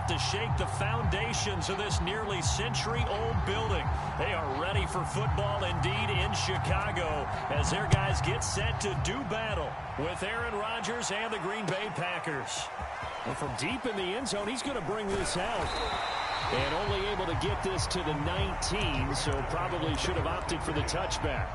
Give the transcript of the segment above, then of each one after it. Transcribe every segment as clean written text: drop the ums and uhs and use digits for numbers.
about to shake the foundations of this nearly century-old building. They are ready for football indeed in Chicago as their guys get set to do battle with Aaron Rodgers and the Green Bay Packers. And from deep in the end zone, he's going to bring this out. And only able to get this to the 19, so probably should have opted for the touchback.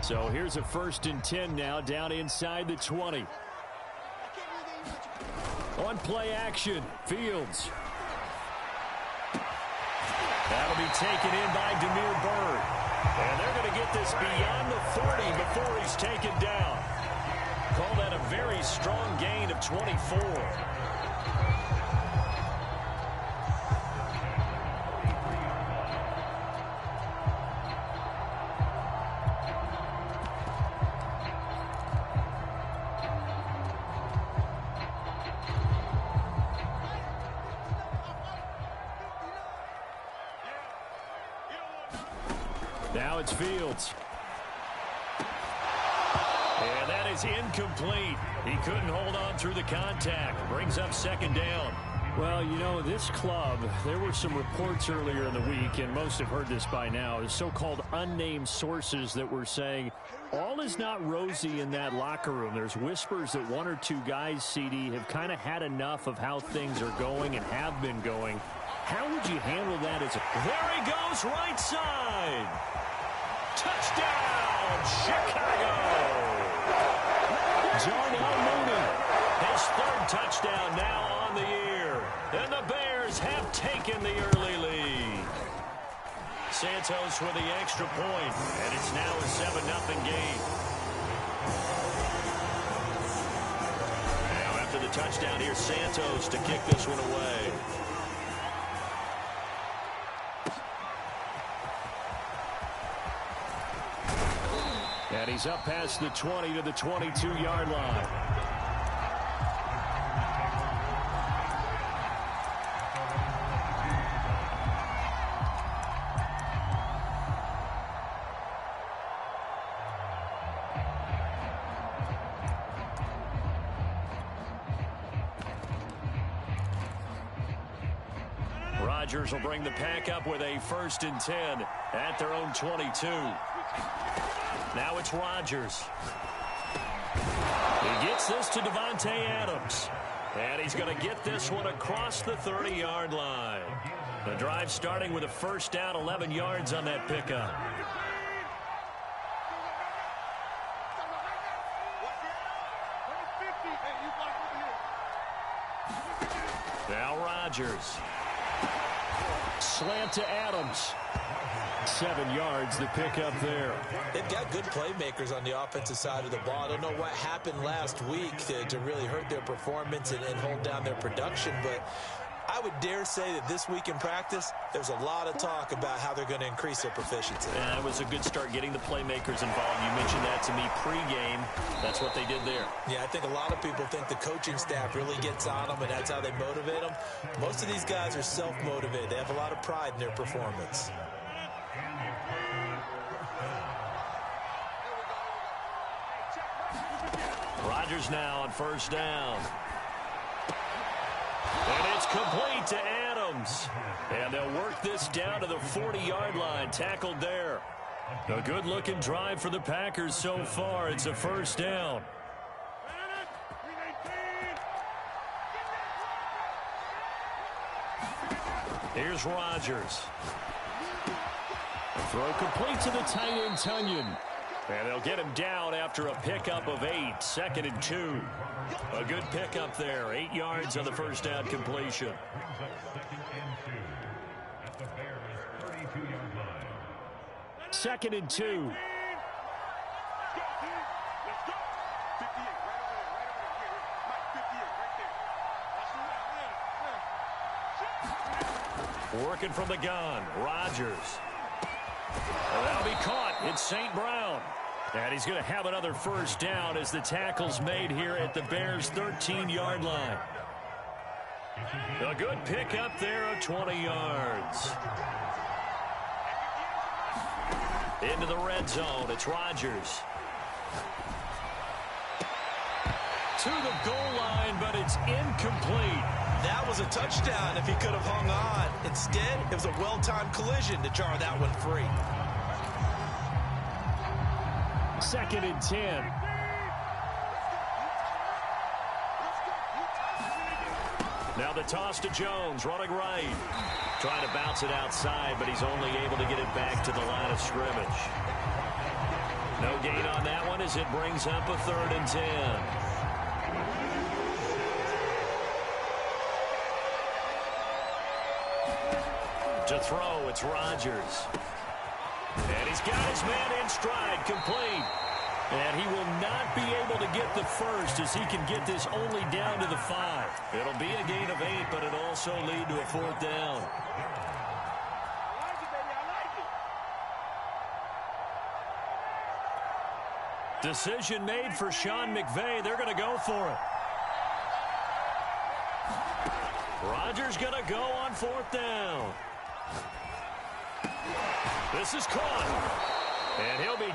So here's a 1st and 10 now, down inside the 20. On play action, Fields. That'll be taken in by Demir Bird. And they're going to get this beyond the 40 before he's taken down. Call that a very strong gain of 24. Now it's Fields. And that is incomplete. He couldn't hold on through the contact. Brings up 2nd down. Well, you know, this club, there were some reports earlier in the week, and most have heard this by now, the so-called unnamed sources that were saying all is not rosy in that locker room. There's whispers that 1 or 2 guys, CD, have kind of had enough of how things are going and have been going. How would you handle that? There he goes, right side. Touchdown, Chicago! Darnell Mooney, his 3rd touchdown now on the year. And the Bears have taken the early lead. Santos with the extra point, and it's now a 7-0 game. Now after the touchdown, here's Santos to kick this one away. And he's up past the 20 to the 22-yard line. Rodgers will bring the pack up with a 1st and 10 at their own 22. Now it's Rodgers. He gets this to Davante Adams. And he's going to get this one across the 30-yard line. The drive starting with a 1st down, 11 yards on that pickup. Now Rodgers. Slant to Adams. 7 yards the pickup there. They've got good playmakers on the offensive side of the ball. I don't know what happened last week to really hurt their performance and hold down their production, but I would dare say that this week in practice, there's a lot of talk about how they're going to increase their proficiency. Yeah, it was a good start getting the playmakers involved. You mentioned that to me pregame. That's what they did there. Yeah, I think a lot of people think the coaching staff really gets on them, and that's how they motivate them. Most of these guys are self-motivated. They have a lot of pride in their performance. Rodgers now on 1st down. And it's complete to Adams. And they'll work this down to the 40-yard line. Tackled there. A good-looking drive for the Packers so far. It's a 1st down. Here's Rodgers. Throw complete to the tight end, Tunyon. And they'll get him down after a pickup of 8. 2nd and 2. A good pickup there. 8 yards on the 1st down completion. Second and 2. Working from the gun. Rodgers. That'll be caught. It's St. Brown. And he's going to have another first down as the tackle's made here at the Bears' 13-yard line. A good pickup there of 20 yards. Into the red zone, it's Rodgers. To the goal line, but it's incomplete. That was a touchdown if he could have hung on. Instead, it was a well-timed collision to jar that one free. 2nd and 10. Now the toss to Jones, running right. Trying to bounce it outside, but he's only able to get it back to the line of scrimmage. No gain on that one as it brings up a 3rd and 10. To throw, it's Rodgers. And he's got his man in stride, complete. And he will not be able to get the first as he can get this only down to the 5. It'll be a gain of 8, but it'll also lead to a 4th down. Decision made for Sean McVay. They're going to go for it. Rodgers going to go on 4th down. This is caught. And he'll be...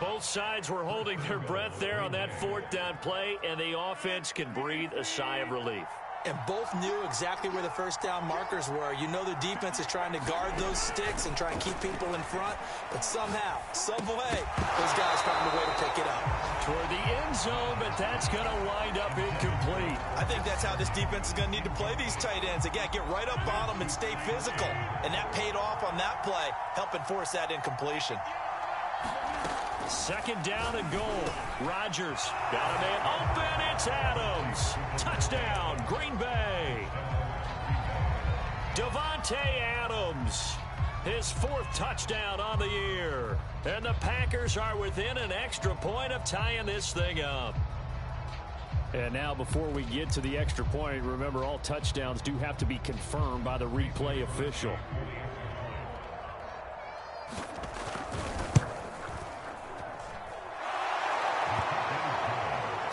Both sides were holding their breath there on that 4th down play, and the offense can breathe a sigh of relief. And both knew exactly where the first down markers were. You know the defense is trying to guard those sticks and try and keep people in front, but somehow, some way, those guys found a way to pick it up. Toward the end zone, but that's going to wind up incomplete. I think that's how this defense is going to need to play these tight ends. Again, get right up on them and stay physical. And that paid off on that play, helping force that incompletion. 2nd down and goal. Rodgers got a man open. It's Adams. Touchdown, Green Bay. Davante Adams, his 4th touchdown on the year. And the Packers are within an extra point of tying this thing up. And now before we get to the extra point, remember all touchdowns do have to be confirmed by the replay official.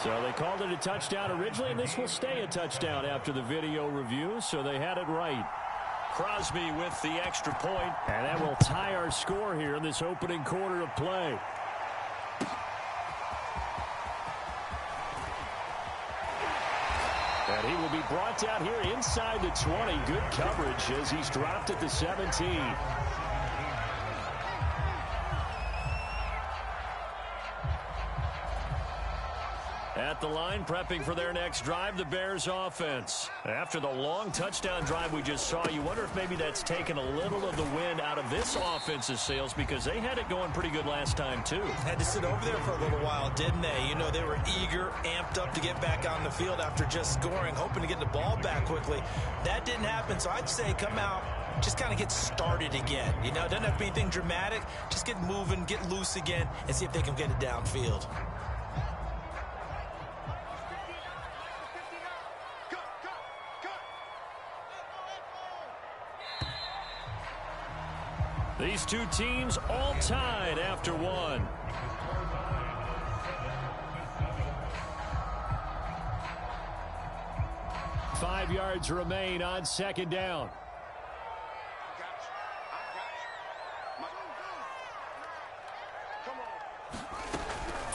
So they called it a touchdown originally, and this will stay a touchdown after the video review, so they had it right. Crosby with the extra point, and that will tie our score here in this opening quarter of play. And he will be brought down here inside the 20. Good coverage as he's dropped at the 17. At the line, prepping for their next drive, the Bears offense. After the long touchdown drive we just saw, you wonder if maybe that's taken a little of the wind out of this offense's sails because they had it going pretty good last time, too. Had to sit over there for a little while, didn't they? You know, they were eager, amped up to get back on the field after just scoring, hoping to get the ball back quickly. That didn't happen, so I'd say come out, just kind of get started again. You know, it doesn't have to be anything dramatic. Just get moving, get loose again, and see if they can get it downfield. These two teams all tied after one. Five yards remain on 2nd down.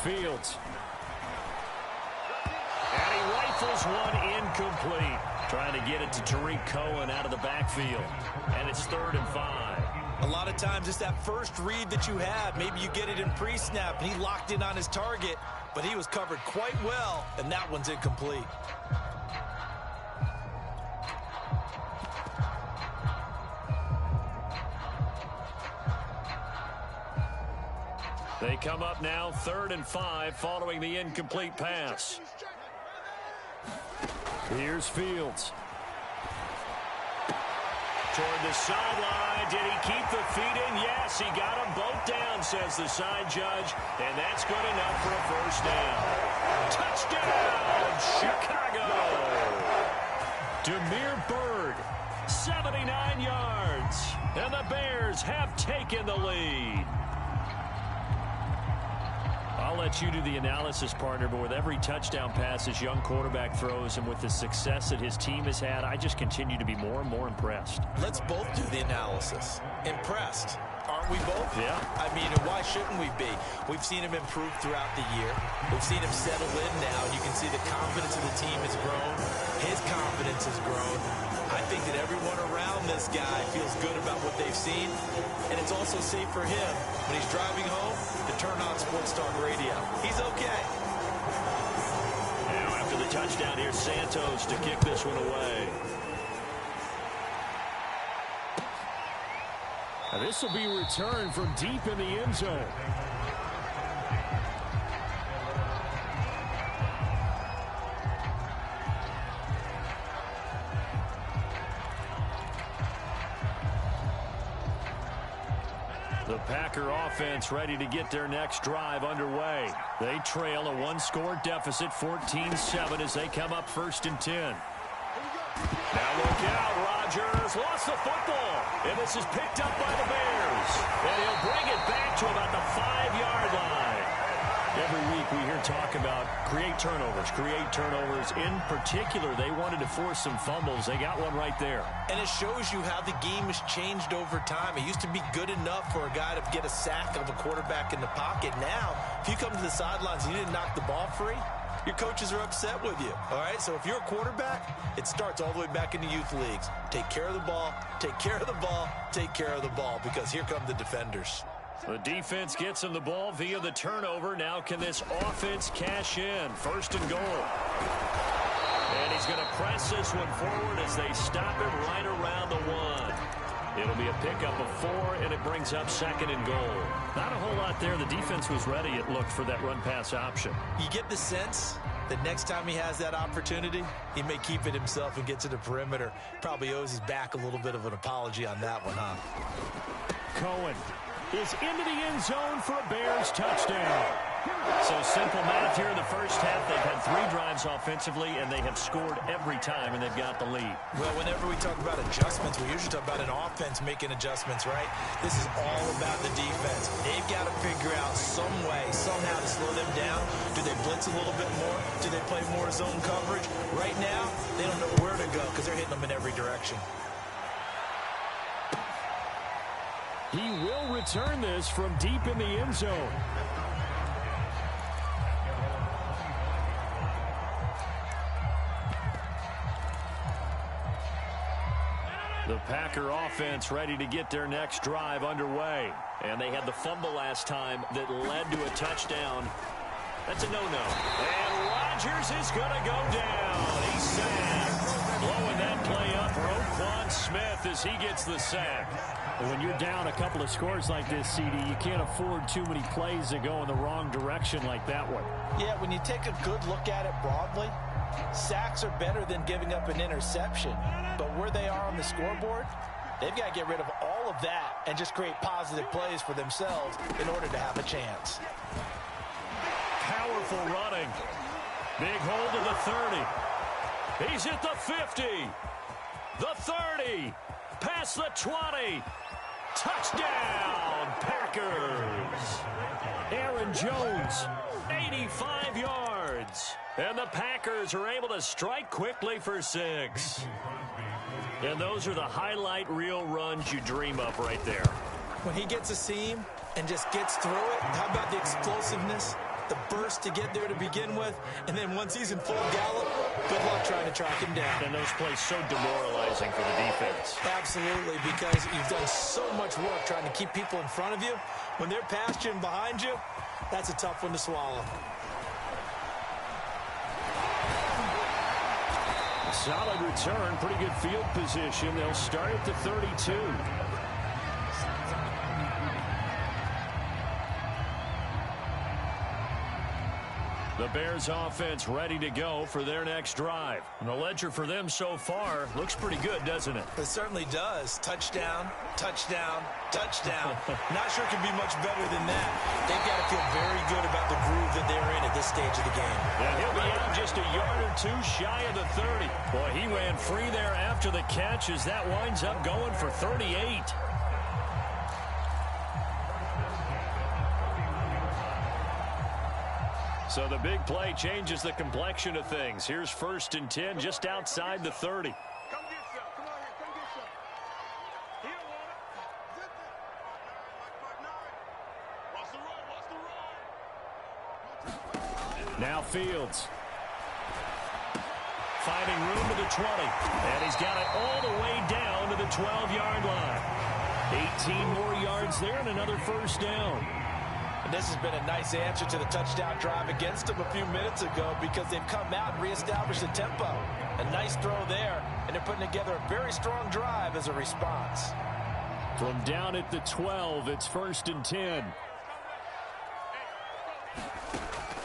Fields. And he rifles one incomplete. Trying to get it to Tariq Cohen out of the backfield. And it's 3rd and 5. A lot of times it's that first read that you have. Maybe you get it in pre-snap, and he locked in on his target, but he was covered quite well, and that one's incomplete. They come up now 3rd and 5 following the incomplete pass. Here's Fields. Toward the sideline. Did he keep the feet in? Yes, he got them both down, says the side judge. And that's good enough for a first down. Touchdown, Chicago. Damiere Byrd, 79 yards. And the Bears have taken the lead. let you do the analysis, partner, but with every touchdown pass this young quarterback throws and with the success that his team has had, I just continue to be more and more impressed. Let's both do the analysis. Impressed. Aren't we both? Yeah. I mean, why shouldn't we be? We've seen him improve throughout the year. We've seen him settle in now, and you can see the confidence of the team has grown. His confidence has grown. I think that everyone around this guy feels good about what they've seen, and it's also safe for him when he's driving home to turn on Sports Talk Radio. He's okay. Now after the touchdown, here's Santos to kick this one away. Now this will be returned from deep in the end zone. The Packer offense ready to get their next drive underway. They trail a one-score deficit, 14-7, as they come up 1st and 10. Now look out, Rodgers lost the football, and this is picked up by the Bears. And he'll bring it back to about the 5-yard line. Every week we hear talk about create turnovers. In particular, they wanted to force some fumbles. They got one right there. And it shows you how the game has changed over time. It used to be good enough for a guy to get a sack of a quarterback in the pocket. Now, if you come to the sidelines and you didn't knock the ball free, your coaches are upset with you, all right? So if you're a quarterback, it starts all the way back in the youth leagues. Take care of the ball, take care of the ball, take care of the ball, because here come the defenders. The defense gets him the ball via the turnover. Now can this offense cash in? 1st and goal. And he's going to press this one forward as they stop him right around the 1. It'll be a pickup of 4, and it brings up 2nd and goal. Not a whole lot there. The defense was ready, it looked, for that run-pass option. You get the sense that next time he has that opportunity, he may keep it himself and get to the perimeter. Probably owes his back a little bit of an apology on that one, huh? Cohen is into the end zone for a Bears touchdown. So simple math here in the first half. They've had 3 drives offensively, and they have scored every time, and they've got the lead. Well, whenever we talk about adjustments, we usually talk about an offense making adjustments, right? This is all about the defense. They've got to figure out some way, somehow to slow them down. Do they blitz a little bit more? Do they play more zone coverage? Right now, they don't know where to go because they're hitting them in every direction. He will return this from deep in the end zone. The Packer offense ready to get their next drive underway. And they had the fumble last time that led to a touchdown. That's a no-no. And Rodgers is going to go down. He's sacked. Blowing that play up, Roquan Smith, as he gets the sack. When you're down a couple of scores like this, CD, you can't afford too many plays that go in the wrong direction like that one. Yeah, when you take a good look at it broadly, sacks are better than giving up an interception. But where they are on the scoreboard, they've got to get rid of all of that and just create positive plays for themselves in order to have a chance. Powerful running. Big hold of the 30. He's at the 50. The 30. Past the 20. Touchdown, Packers. Aaron Jones, 85 yards. And the Packers are able to strike quickly for 6. And those are the highlight reel runs you dream of right there. When he gets a seam and just gets through it, how about the explosiveness, the burst to get there to begin with, and then once he's in full gallop, good luck trying to track him down. And those plays so demoralizing for the defense. Absolutely, because you've done so much work trying to keep people in front of you. When they're past you and behind you, that's a tough one to swallow. Solid return, pretty good field position. They'll start at the 32. The Bears offense ready to go for their next drive. And the ledger for them so far looks pretty good, doesn't it? It certainly does. Touchdown, touchdown, touchdown. Not sure it can be much better than that. They've got to feel very good about the groove that they're in at this stage of the game. And he'll be out just a yard or 2 shy of the 30. Boy, he ran free there after the catch as that winds up going for 38. So the big play changes the complexion of things. Here's 1st and 10 just outside the 30. Come get some. Come on here. Come get some. He don't want it. Watch the run. Now Fields. Finding room to the 20. And he's got it all the way down to the 12-yard line. 18 more yards there and another 1st down. And this has been a nice answer to the touchdown drive against them a few minutes ago because they've come out and reestablished the tempo. A nice throw there, and they're putting together a very strong drive as a response. From down at the 12, it's 1st and 10.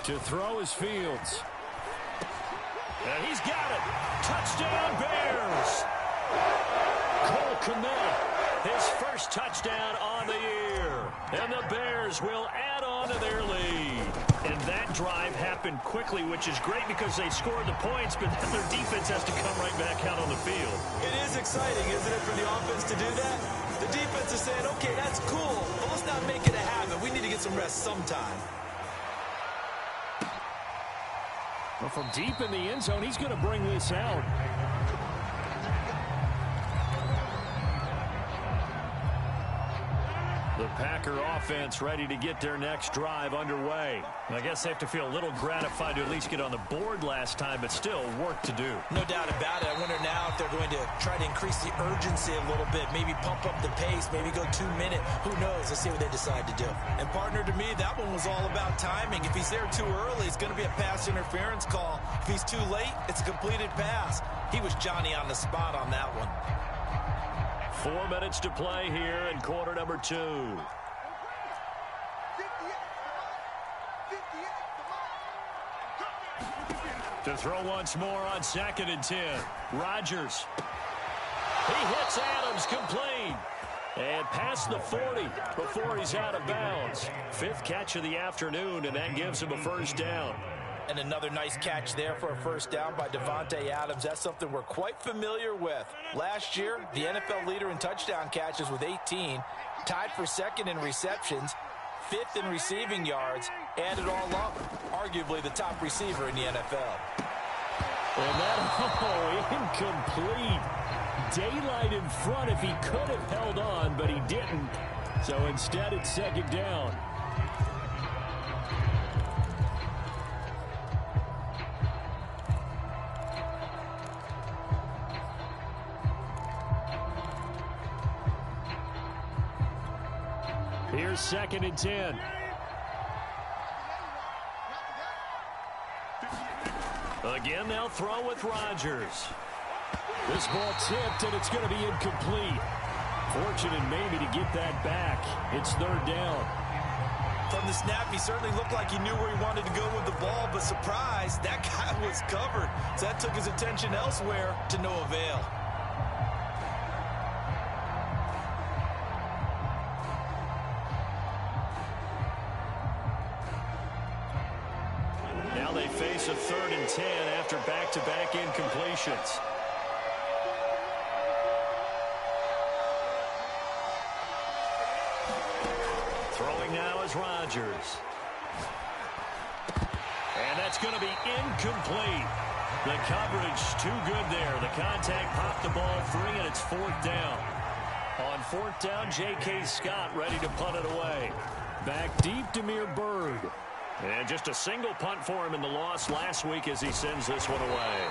To throw is Fields. And he's got it. Touchdown, Bears. Cole Kmet, his first touchdown on the year. And the Bears will add on to their lead. And that drive happened quickly, which is great because they scored the points, but then their defense has to come right back out on the field. It is exciting, isn't it, for the offense to do that? The defense is saying, okay, that's cool, but let's not make it a habit. We need to get some rest sometime. Well, from deep in the end zone, he's going to bring this out. The Packer offense ready to get their next drive underway. I guess they have to feel a little gratified to at least get on the board last time, but still work to do. No doubt about it. I wonder now if they're going to try to increase the urgency a little bit, maybe pump up the pace, maybe go 2 minute. Who knows? Let's see what they decide to do. And, partner, to me, that one was all about timing. If he's there too early, it's going to be a pass interference call. If he's too late, it's a completed pass. He was Johnny on the spot on that one. 4 minutes to play here in quarter number 2. To throw once more on 2nd and 10. Rodgers. He hits Adams complete. And past the 40 before he's out of bounds. 5th catch of the afternoon, and that gives him a 1st down. And another nice catch there for a 1st down by Davante Adams. That's something we're quite familiar with. Last year, the NFL leader in touchdown catches with 18, tied for 2nd in receptions, 5th in receiving yards, and it all up, arguably the top receiver in the NFL. And that, incomplete. Daylight in front if he could have held on, but he didn't. So instead, it's 2nd down. Here's 2nd and 10. Again, they'll throw with Rodgers. This ball tipped, and it's going to be incomplete. Fortunate maybe to get that back. It's 3rd down. From the snap, he certainly looked like he knew where he wanted to go with the ball, but surprise, that guy was covered. So that took his attention elsewhere to no avail. Now they face a 3rd and 10 after back-to-back incompletions. Throwing now is Rodgers. And that's going to be incomplete. The coverage too good there. The contact popped the ball free, and it's 4th down. On 4th down, J.K. Scott ready to punt it away. Back deep, Damiere Byrd. And just a single punt for him in the loss last week as he sends this one away.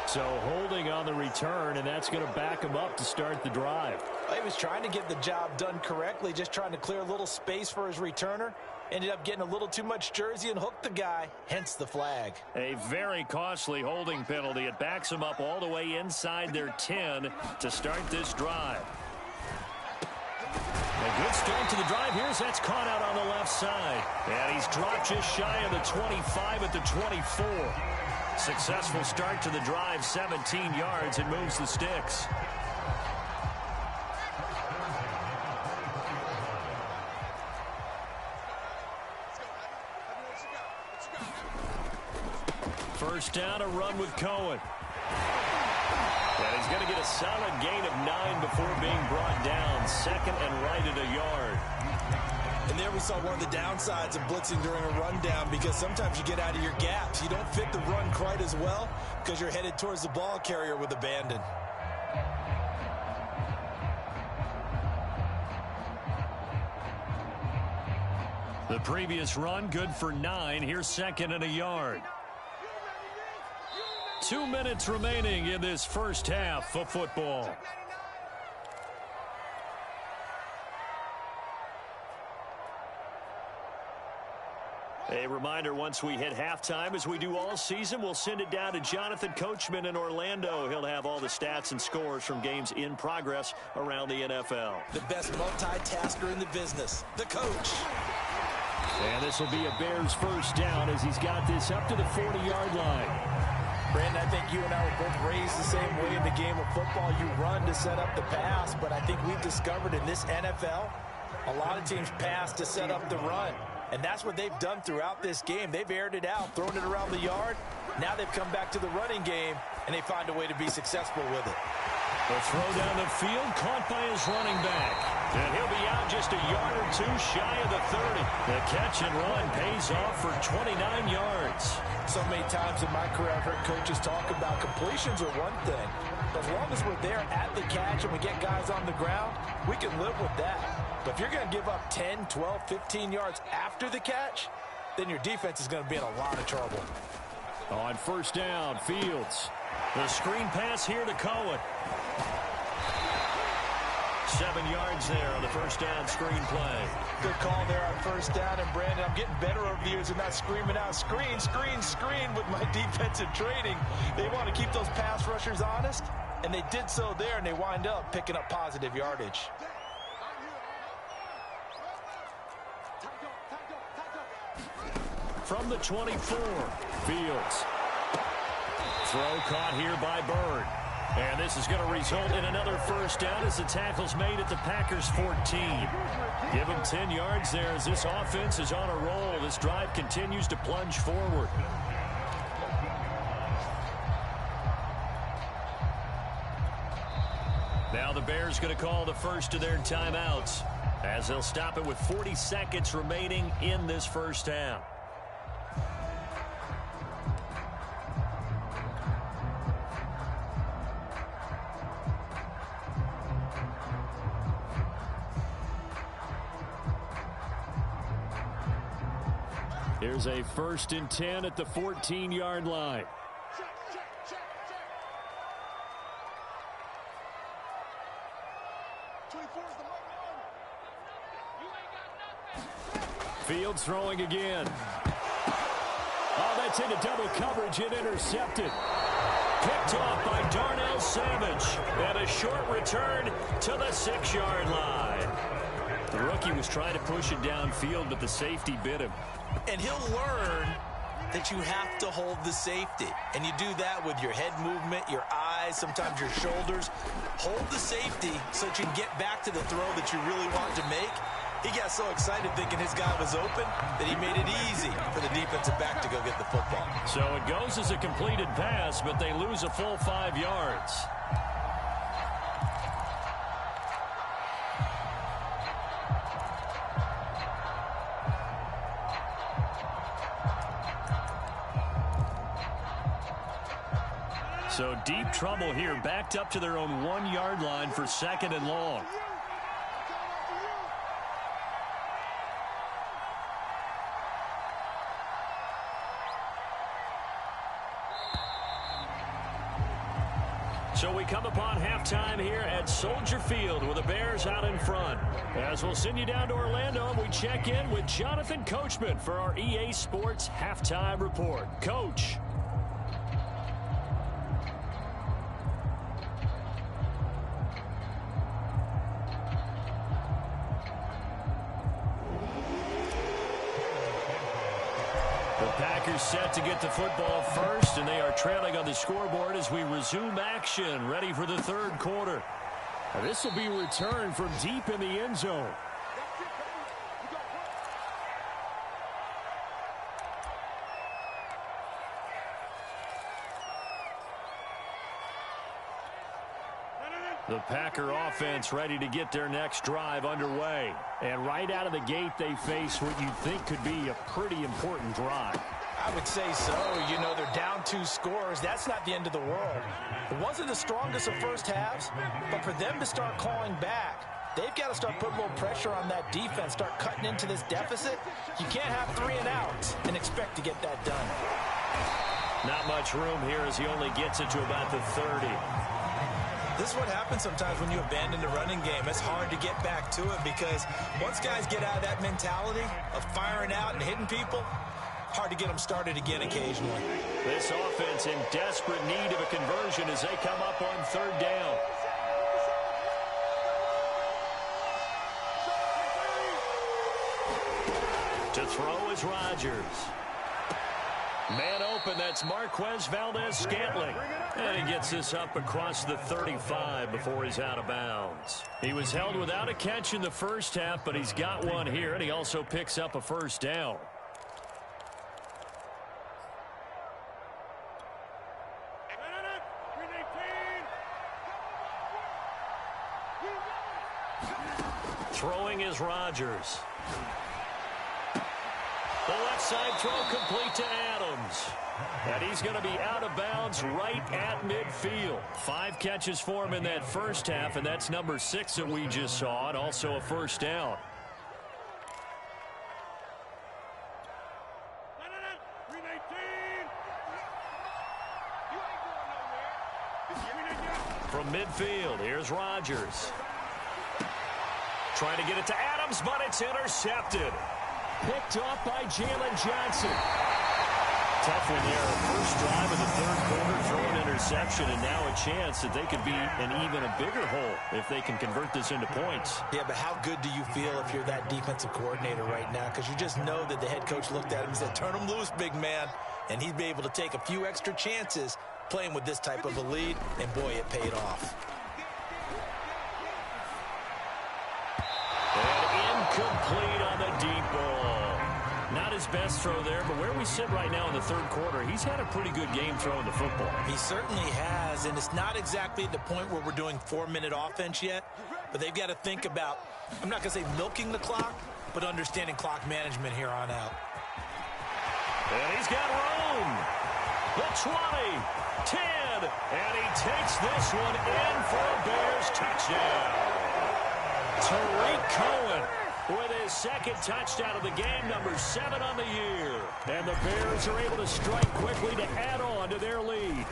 So holding on the return, and that's going to back him up to start the drive. He was trying to get the job done correctly, just trying to clear a little space for his returner. Ended up getting a little too much jersey and hooked the guy, hence the flag. A very costly holding penalty. It backs him up all the way inside their 10 to start this drive. A good start to the drive. Here's that's caught out on the left side. And he's dropped just shy of the 25 at the 24. Successful start to the drive, 17 yards, and moves the sticks. First down, a run with Cohen. And he's going to get a solid gain of 9 before being brought down. Second and right at a yard. And there we saw one of the downsides of blitzing during a rundown, because sometimes you get out of your gaps. You don't fit the run quite as well because you're headed towards the ball carrier with abandon. The previous run, good for 9. Here's second and a yard. 2 minutes remaining in this first half of football. A reminder, once we hit halftime, as we do all season, we'll send it down to Jonathan Coachman in Orlando. He'll have all the stats and scores from games in progress around the NFL. The best multitasker in the business, the coach. And this will be a Bears first down as he's got this up to the 40-yard line. Brandon, I think you and I were both raised the same way in the game of football. You run to set up the pass, but I think we've discovered in this NFL, a lot of teams pass to set up the run. And that's what they've done throughout this game. They've aired it out, thrown it around the yard. Now they've come back to the running game, and they find a way to be successful with it. The throw down the field, caught by his running back. And he'll be out just a yard or two shy of the 30. The catch and run pays off for 29 yards. So many times in my career, I've heard coaches talk about completions are one thing. But as long as we're there at the catch and we get guys on the ground, we can live with that. But if you're going to give up 10, 12, 15 yards after the catch, then your defense is going to be in a lot of trouble. On first down, Fields. The screen pass here to Cohen. 7 yards there on the first down screen play. Good call there on first down. And, Brandon, I'm getting better over the years and not screaming out, screen, screen, screen with my defensive training. They want to keep those pass rushers honest, and they did so there, and they wind up picking up positive yardage. From the 24, Fields. Throw caught here by Bird. And this is going to result in another first down as the tackle's made at the Packers' 14. Give them 10 yards there as this offense is on a roll. This drive continues to plunge forward. Now the Bears going to call the first of their timeouts as they'll stop it with 40 seconds remaining in this first half. Here's a 1st and 10 at the 14-yard line. Fields throwing again. Oh, that's into double coverage and intercepted. Picked off by Darnell Savage. And a short return to the 6-yard line. The rookie was trying to push it downfield, but the safety bit him. And he'll learn that you have to hold the safety. And you do that with your head movement, your eyes, sometimes your shoulders. Hold the safety so that you can get back to the throw that you really want to make. He got so excited thinking his guy was open that he made it easy for the defensive back to go get the football. So it goes as a completed pass, but they lose a full 5 yards. So deep trouble here, backed up to their own 1-yard line for 2nd and long. So we come upon halftime here at Soldier Field with the Bears out in front. As we'll send you down to Orlando and we check in with Jonathan Coachman for our EA Sports Halftime Report. Coach. Packers set to get the football first, and they are trailing on the scoreboard as we resume action, ready for the 3rd quarter. This will be returned from deep in the end zone. The Packer offense ready to get their next drive underway. And right out of the gate, they face what you'd think could be a pretty important drive. I would say so. You know, they're down 2 scores. That's not the end of the world. It wasn't the strongest of first halves, but for them to start calling back, they've got to start putting a little pressure on that defense, start cutting into this deficit. You can't have 3 and outs and expect to get that done. Not much room here as he only gets it to about the 30. This is what happens sometimes when you abandon the running game. It's hard to get back to it because once guys get out of that mentality of firing out and hitting people, hard to get them started again occasionally. This offense in desperate need of a conversion as they come up on 3rd down. To throw is Rodgers. Man open, that's Marquez Valdez-Scantling. And he gets this up across the 35 before he's out of bounds. He was held without a catch in the first half, but he's got one here, and he also picks up a 1st down. Throwing is Rodgers. The left side throw complete to Adams. And he's going to be out of bounds right at midfield. 5 catches for him in that first half, and that's number 6 that we just saw, and also a 1st down. From midfield, here's Rodgers. Trying to get it to Adams, but it's intercepted. Picked off by Jalen Johnson. Tough one there. First drive of the 3rd quarter, throw an interception, and now a chance that they could be in even a bigger hole if they can convert this into points. Yeah, but how good do you feel if you're that defensive coordinator right now? Because you just know that the head coach looked at him and said, turn him loose, big man. And he'd be able to take a few extra chances playing with this type of a lead, and boy, it paid off. Incomplete on the deep ball. Not his best throw there, but where we sit right now in the 3rd quarter, he's had a pretty good game throwing the football. He certainly has, and it's not exactly at the point where we're doing 4-minute offense yet, but they've got to think about, I'm not going to say milking the clock, but understanding clock management here on out. And he's got room. The 20, 10, and he takes this one in for a Bears touchdown. Tariq Cohen with his 2nd touchdown of the game, number 7 on the year. And the Bears are able to strike quickly to add on to their lead.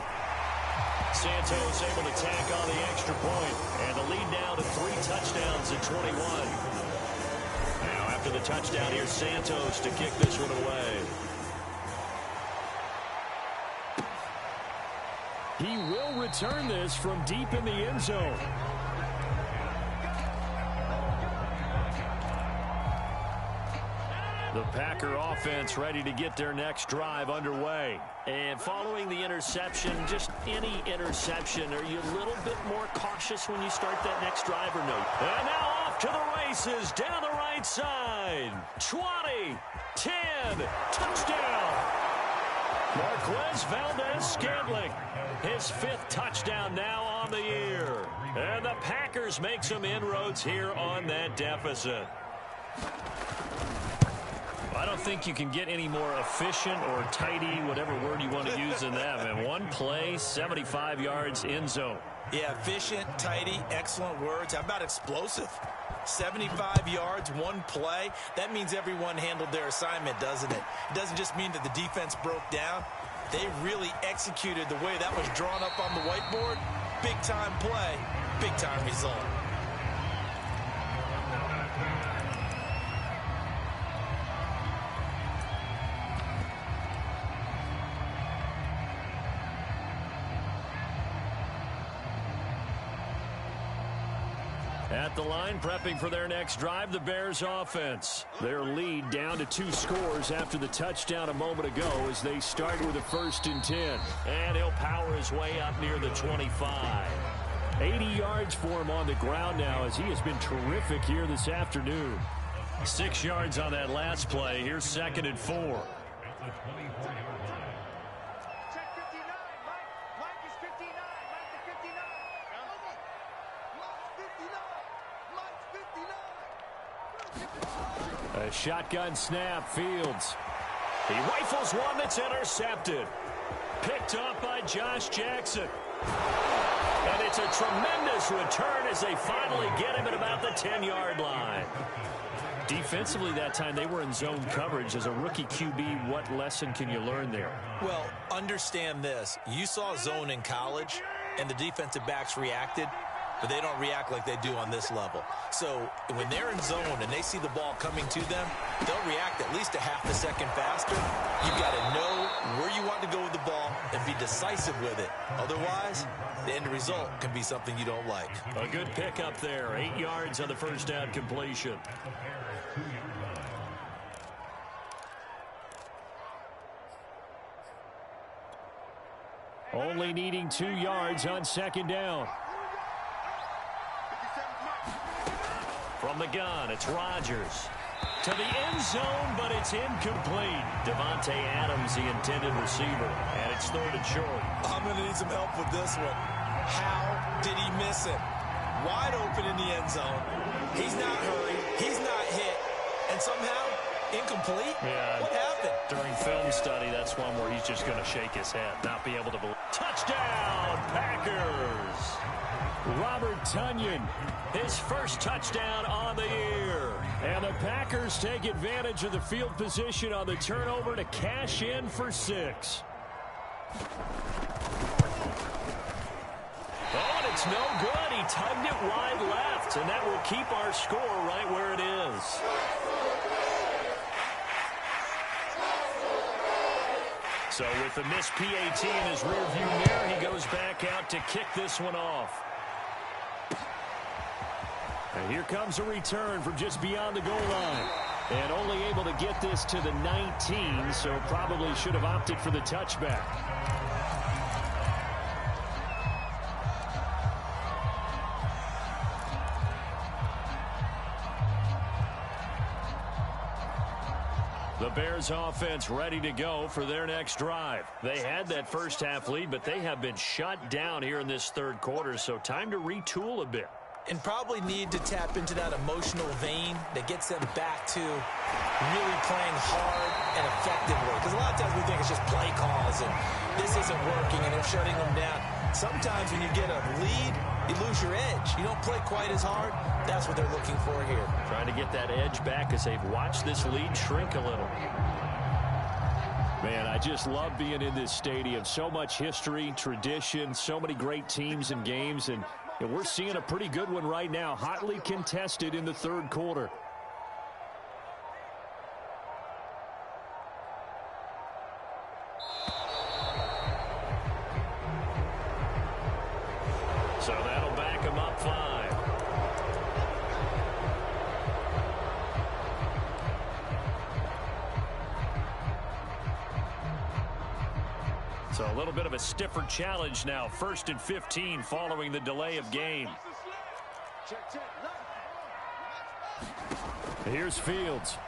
Santos able to tack on the extra point, and the lead now to 3 touchdowns at 21. Now after the touchdown, here's Santos to kick this one away. He will return this from deep in the end zone. The Packer offense ready to get their next drive underway. And following the interception, just any interception, are you a little bit more cautious when you start that next drive or no? And now off to the races down the right side. 20, 10, touchdown. Marquez Valdez-Scantling, his 5th touchdown now on the year. And the Packers make some inroads here on that deficit. I don't think you can get any more efficient or tidy, whatever word you want to use than that. And 1 play, 75 yards, end zone. Yeah, efficient, tidy, excellent words. How about explosive? 75 yards, 1 play. That means everyone handled their assignment, doesn't it? It doesn't just mean that the defense broke down. They really executed the way that was drawn up on the whiteboard. Big-time play, big-time result. At the line, prepping for their next drive, the Bears offense. Their lead down to 2 scores after the touchdown a moment ago as they start with a 1st and 10. And he'll power his way up near the 25. 80 yards for him on the ground now as he has been terrific here this afternoon. 6 yards on that last play. Here's 2nd and 4. shotgun snap, Fields. He rifles one that's intercepted. Picked up by Josh Jackson. And it's a tremendous return as they finally get him at about the 10-yard line. Defensively that time, they were in zone coverage. As a rookie QB, what lesson can you learn there? Well, understand this. You saw zone in college, and the defensive backs reacted, but they don't react like they do on this level. So when they're in zone and they see the ball coming to them, they'll react at least a half a second faster. You've got to know where you want to go with the ball and be decisive with it. Otherwise, the end result can be something you don't like. A good pickup there. 8 yards on the first down completion. Only needing 2 yards on second down. From the gun, it's Rodgers. To the end zone, but it's incomplete. Davante Adams, the intended receiver, and it's third and short. I'm going to need some help with this one. How did he miss it? Wide open in the end zone. He's not hurried. He's not hit. And somehow, incomplete? Yeah. What happened? During film study, that's one where he's just going to shake his head, not be able to believe. Touchdown, Packers! Robert Tonyan, his first touchdown on the year. And the Packers take advantage of the field position on the turnover to cash in for 6. Oh, and it's no good. He tugged it wide left, and that will keep our score right where it is. So with the missed PAT in his rearview mirror, he goes back out to kick this one off. And here comes a return from just beyond the goal line. And only able to get this to the 19, so probably should have opted for the touchback. The Bears offense ready to go for their next drive. They had that first half lead, but they have been shut down here in this third quarter, so time to retool a bit. And probably need to tap into that emotional vein that gets them back to really playing hard and effectively. Because a lot of times we think it's just play calls and this isn't working and they're shutting them down. Sometimes when you get a lead, you lose your edge. You don't play quite as hard. That's what they're looking for here. Trying to get that edge back as they've watched this lead shrink a little. Man, I just love being in this stadium. So much history, tradition, so many great teams and games, and we're seeing a pretty good one right now, hotly contested in the third quarter. So that'll back him up 5. So a little bit of a stiffer challenge now. 1st and 15 following the delay of game. Here's Fields.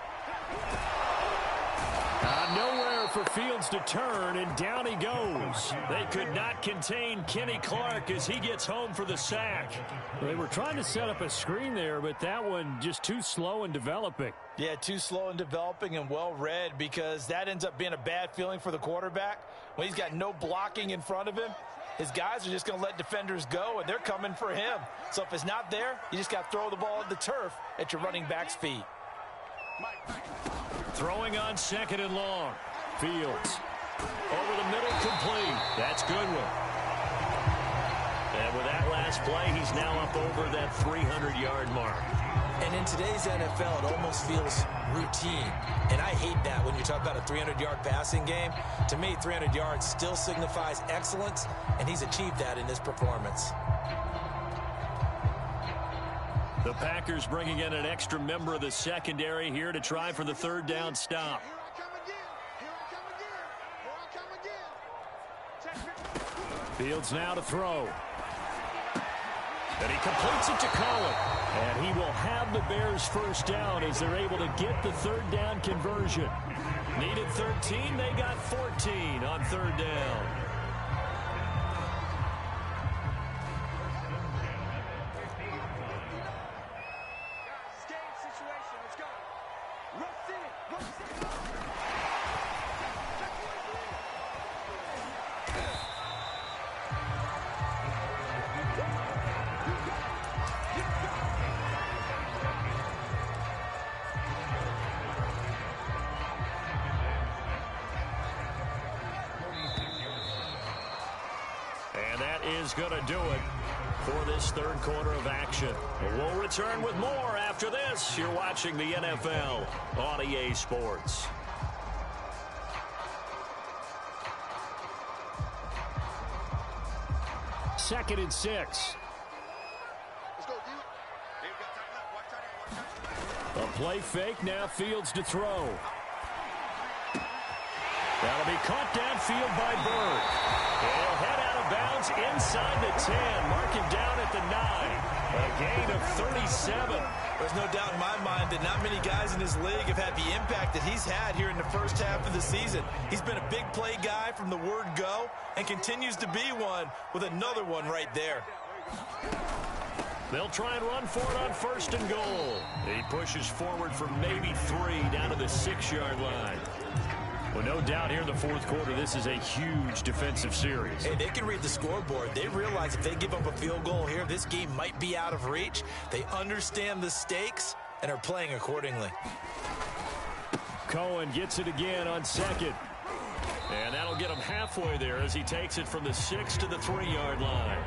Nowhere for Fields to turn, and down he goes. They could not contain Kenny Clark as he gets home for the sack. They were trying to set up a screen there, but that one just too slow in developing. Yeah, too slow in developing and well read, because that ends up being a bad feeling for the quarterback. When he's got no blocking in front of him, his guys are just going to let defenders go, and they're coming for him. So if it's not there, you just got to throw the ball at the turf at your running back's feet. Throwing on 2nd and long. Fields. Over the middle, complete. That's Goodwin. And with that last play, he's now up over that 300-yard mark. And in today's NFL, it almost feels routine. And I hate that when you talk about a 300-yard passing game. To me, 300 yards still signifies excellence, and he's achieved that in this performance. The Packers bringing in an extra member of the secondary here to try for the 3rd down stop. Fields now to throw. And he completes it to Cohen. And he will have the Bears 1st down as they're able to get the 3rd down conversion. Needed 13, they got 14 on 3rd down. Guys, it's game situation. Let's go. is going to do it for this third quarter of action. We'll return with more after this. You're watching the NFL on EA Sports. Second and 6. Let's go, D. Hey, we got time left. Watch out. A play fake, now Fields to throw. That'll be caught downfield by Bird. He'll head out of bounds inside the 10. Mark him down at the 9. A gain of 37. There's no doubt in my mind that not many guys in this league have had the impact that he's had here in the first half of the season. He's been a big play guy from the word go and continues to be one with another one right there. They'll try and run for it on first and goal. He pushes forward for maybe 3 down to the 6-yard line. Well, no doubt here in the fourth quarter, this is a huge defensive series. Hey, they can read the scoreboard. They realize if they give up a field goal here, this game might be out of reach. They understand the stakes and are playing accordingly. Cohen gets it again on second. And that'll get him halfway there as he takes it from the 6 to the 3-yard line.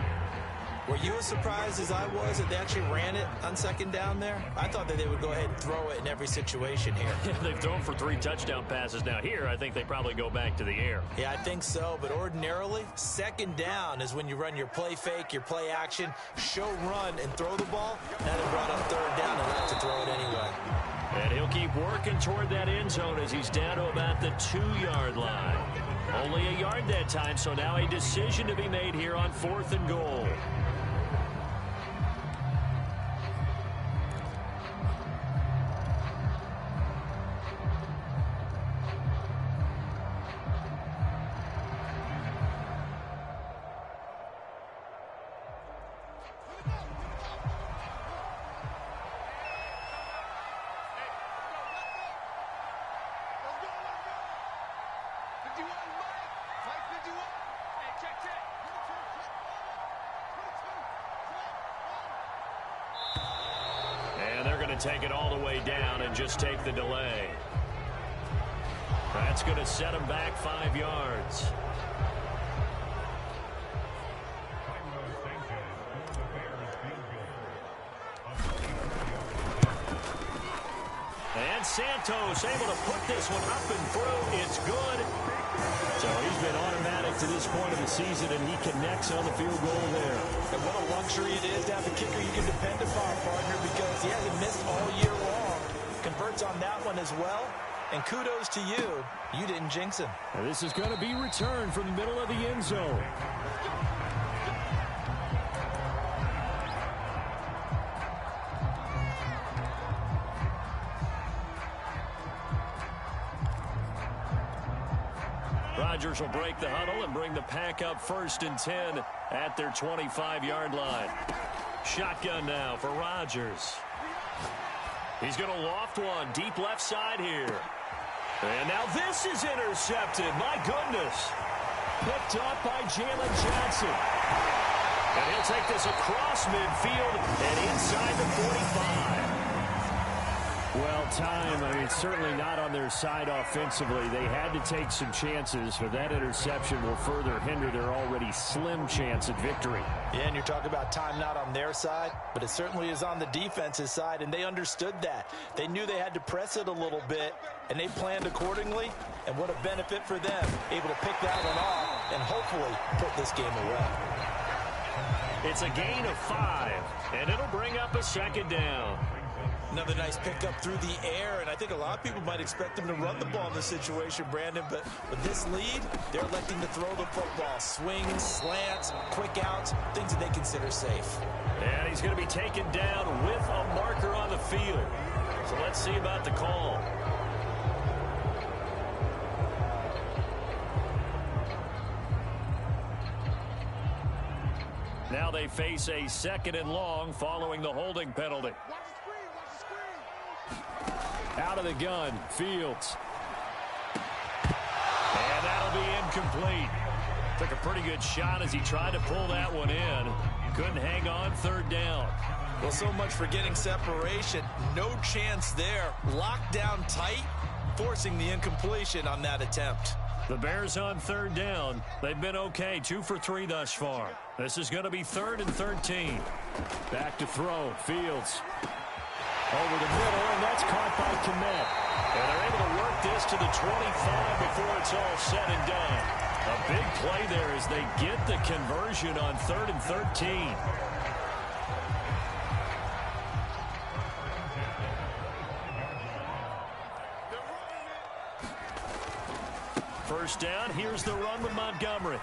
Were you as surprised as I was that they actually ran it on second down there? I thought that they would go ahead and throw it in every situation here. They've thrown for 3 touchdown passes now. Here, I think they probably go back to the air. Yeah, I think so. But ordinarily, second down is when you run your play fake, your play action, show run, and throw the ball. Now they brought up third down and not to throw it anyway. And he'll keep working toward that end zone as he's down to about the 2-yard line. Only a yard that time, so now a decision to be made here on 4th and goal. Take it all the way down and just take the delay. That's going to set him back 5 yards. And Santos able to put this one up and through. It's good. So he's been automatic to this point of the season, and he connects on the field goal there. And what a luxury it is to have a kicker you can depend upon, partner, because he hasn't missed all year long. Converts on that one as well. And kudos to you. You didn't jinx him. And this is going to be returned from the middle of the end zone. Rodgers will break the huddle and bring the pack up 1st and 10 at their 25-yard line. Shotgun now for Rodgers. He's going to loft one deep left side here. And now this is intercepted. My goodness. Picked up by Jalen Johnson. And he'll take this across midfield and inside the 45. Well, time, I mean, certainly not on their side offensively. They had to take some chances, but that interception will further hinder their already slim chance at victory. Yeah, and you're talking about time not on their side, but it certainly is on the defense's side, and they understood that. They knew they had to press it a little bit, and they planned accordingly, and what a benefit for them, able to pick that one off and hopefully put this game away. It's a gain of 5, and it'll bring up a 2nd down. Another nice pickup through the air, and I think a lot of people might expect them to run the ball in this situation, Brandon, but with this lead, they're electing to throw the football. Swings, slants, quick outs, things that they consider safe. And he's going to be taken down with a marker on the field. So let's see about the call. Now they face a 2nd and long following the holding penalty. Out of the gun, Fields. And that'll be incomplete. Took a pretty good shot as he tried to pull that one in. Couldn't hang on 3rd down. Well, so much for getting separation. No chance there. Locked down tight, forcing the incompletion on that attempt. The Bears on 3rd down. They've been okay, 2 for 3 thus far. This is going to be 3rd and 13. Back to throw. Fields. Over the middle, and that's caught by Kmet. And they're able to work this to the 25 before it's all said and done. A big play there as they get the conversion on 3rd and 13. First down, here's the run with Montgomery.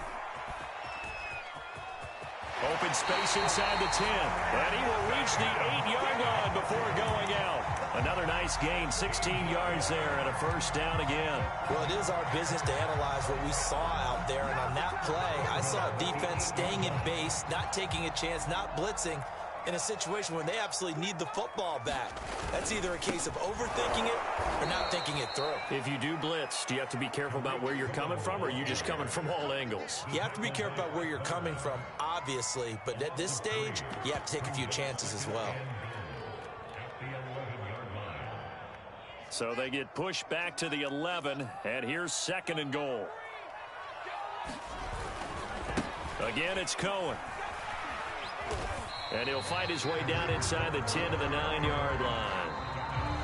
Open space inside the 10. And he will reach the 8-yard line before going out. Another nice gain, 16 yards there and a first down again. Well, it is our business to analyze what we saw out there. And on that play, I saw defense staying in base, not taking a chance, not blitzing in a situation where they absolutely need the football back. That's either a case of overthinking it or not thinking it through. If you do blitz, do you have to be careful about where you're coming from, or are you just coming from all angles? You have to be careful about where you're coming from, obviously, but at this stage, you have to take a few chances as well. So they get pushed back to the 11, and here's 2nd and goal. Again, it's Cohen. And he'll fight his way down inside the 10 to the 9-yard line.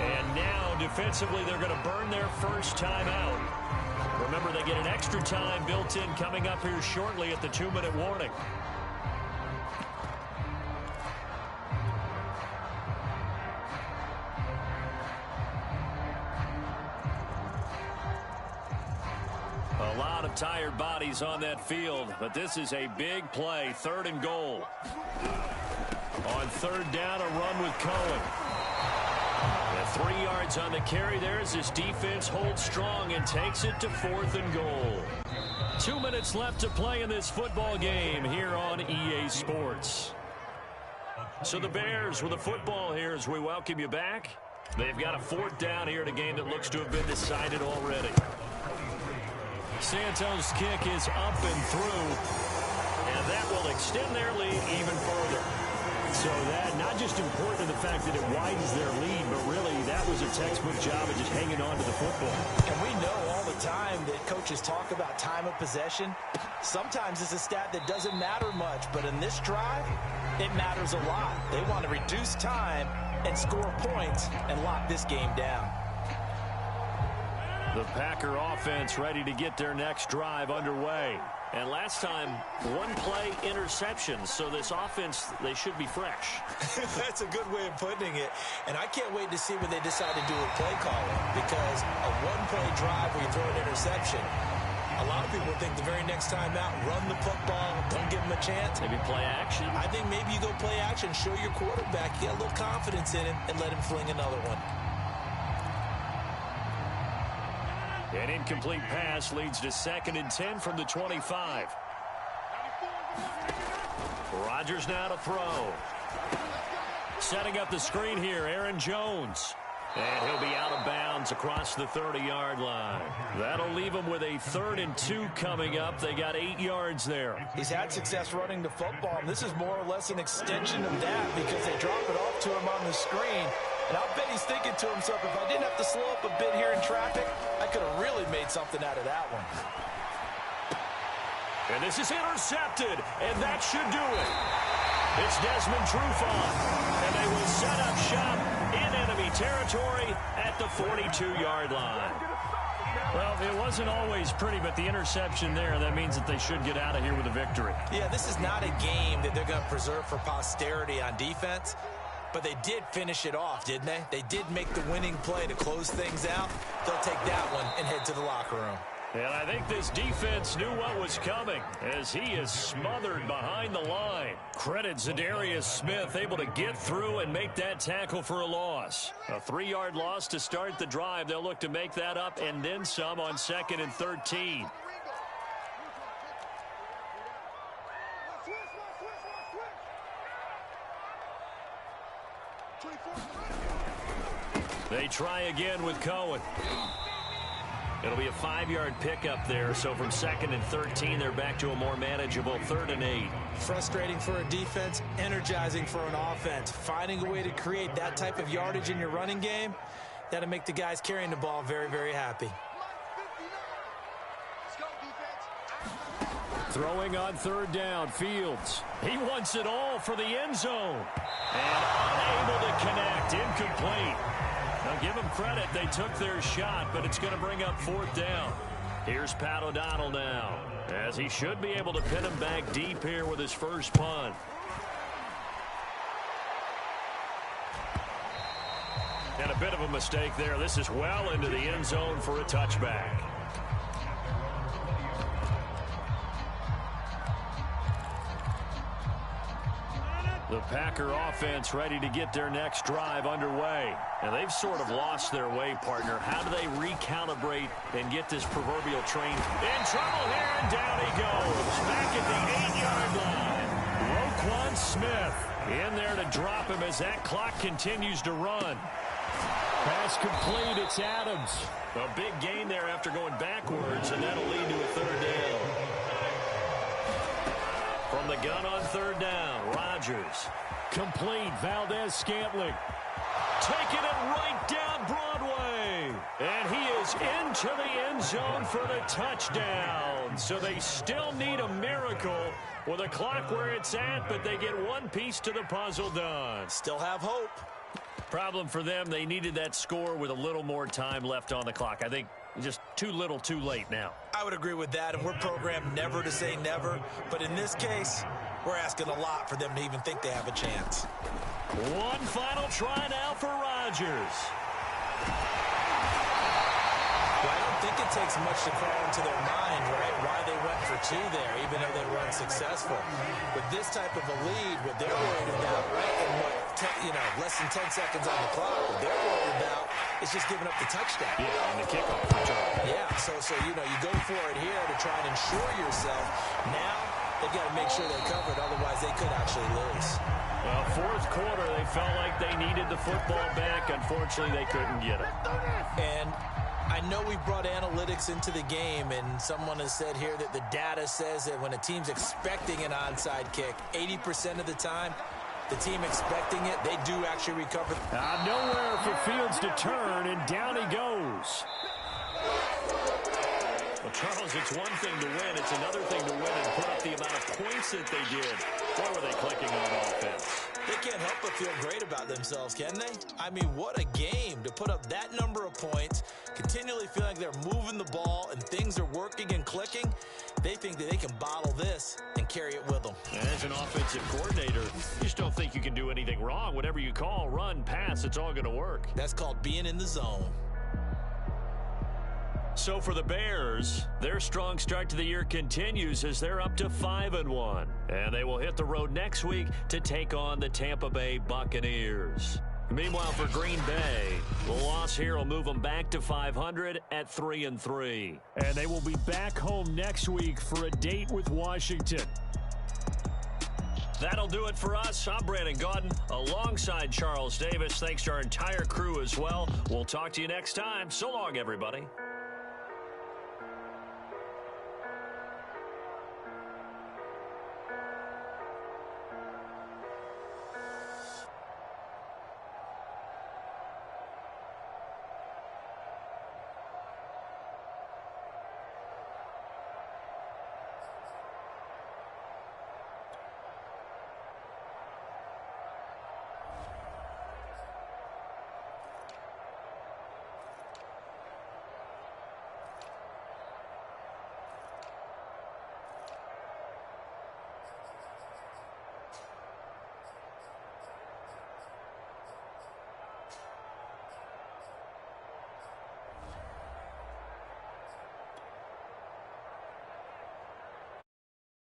And now, defensively, they're going to burn their first time out. Remember, they get an extra time built in coming up here shortly at the 2-minute warning. A lot of tired bodies on that field, but this is a big play, 3rd and goal. On 3rd down, a run with Cohen. And 3 yards on the carry there as this defense holds strong and takes it to 4th and goal. 2 minutes left to play in this football game here on EA Sports. So the Bears with the football here as we welcome you back. They've got a 4th down here in a game that looks to have been decided already. Santos' kick is up and through, and that will extend their lead even further. So that, not just important in the fact that it widens their lead, but really that was a textbook job of just hanging on to the football. And we know all the time that coaches talk about time of possession. Sometimes it's a stat that doesn't matter much, but in this drive, it matters a lot. They want to reduce time and score points and lock this game down. The Packer offense ready to get their next drive underway. And last time, 1-play interception. So this offense, they should be fresh. That's a good way of putting it. And I can't wait to see when they decide to do a play calling, because a 1-play drive where you throw an interception, a lot of people think the very next time out, run the football, don't give them a chance. Maybe play action. I think maybe you go play action, show your quarterback, get a little confidence in him, and let him fling another one. An incomplete pass leads to 2nd and 10 from the 25. Rodgers now to throw. Setting up the screen here, Aaron Jones. And he'll be out of bounds across the 30-yard line. That'll leave him with a 3rd and 2 coming up. They got 8 yards there. He's had success running the football, and this is more or less an extension of that because they drop it off to him on the screen. And I'll bet he's thinking to himself, if I didn't have to slow up a bit here in traffic, I could have really made something out of that one. And this is intercepted, and that should do it. It's Desmond Trufant, and they will set up shop in enemy territory at the 42-yard line. Well, it wasn't always pretty, but the interception there, that means that they should get out of here with a victory. Yeah, this is not a game that they're going to preserve for posterity on defense. But they did finish it off, didn't they? They did make the winning play to close things out. They'll take that one and head to the locker room. And I think this defense knew what was coming as he is smothered behind the line. Credit Zadarius Smith, able to get through and make that tackle for a loss. A 3-yard loss to start the drive. They'll look to make that up and then some on 2nd and 13. They try again with Cohen. It'll be a 5-yard pickup there, so from 2nd and 13, they're back to a more manageable 3rd and 8. Frustrating for a defense, energizing for an offense. Finding a way to create that type of yardage in your running game, that'll make the guys carrying the ball very, very happy. Throwing on third down, Fields. He wants it all for the end zone. And unable to connect, incomplete. Now give them credit, they took their shot, but it's going to bring up fourth down. Here's Pat O'Donnell now, as he should be able to pin him back deep here with his first punt. And a bit of a mistake there. This is well into the end zone for a touchback. The Packer offense ready to get their next drive underway. And they've sort of lost their way, partner. How do they recalibrate and get this proverbial train in trouble here? And down he goes. Back at the 8-yard line. Roquan Smith in there to drop him as that clock continues to run. Pass complete. It's Adams. A big gain there after going backwards, and that'll lead to a third down. From the gun on third down, Rodgers. Complete, Valdez-Scantling. Taking it right down Broadway. And he is into the end zone for the touchdown. So they still need a miracle with the clock where it's at, but they get one piece to the puzzle done. Still have hope. Problem for them, they needed that score with a little more time left on the clock. I think just too little too late now. I would agree with that, and we're programmed never to say never. But in this case, we're asking a lot for them to even think they have a chance. One final try now for Rodgers. Well, I don't think it takes much to call into their mind, right, why they went for two there, even though they were unsuccessful. With this type of a lead, what they're worried about, right, and what, less than 10 seconds on the clock, what they're worried about is just giving up the touchdown. Yeah, and the kickoff return. Yeah, so you go for it here to try and ensure yourself. Now they've got to make sure they cover it, otherwise they could actually lose. Well, fourth quarter, they felt like they needed the football back. Unfortunately, they couldn't get it. And I know we brought analytics into the game, and someone has said here that the data says that when a team's expecting an onside kick, 80% of the time, the team expecting it, they do actually recover. Nowhere for Fields to turn, and down he goes. Well, Charles, it's one thing to win. It's another thing to win and put up the amount of points that they did. Boy, were they clicking on offense. They can't help but feel great about themselves, can they? I mean, what a game to put up that number of points, continually feel like they're moving the ball and things are working and clicking. They think that they can bottle this and carry it with them. As an offensive coordinator, you just don't think you can do anything wrong. Whatever you call, run, pass, it's all going to work. That's called being in the zone. So for the Bears, their strong start to the year continues as they're up to 5-1. And they will hit the road next week to take on the Tampa Bay Buccaneers. Meanwhile, for Green Bay, the loss here will move them back to 500 at 3-3. And they will be back home next week for a date with Washington. That'll do it for us. I'm Brandon Gaudin alongside Charles Davis. Thanks to our entire crew as well. We'll talk to you next time. So long, everybody.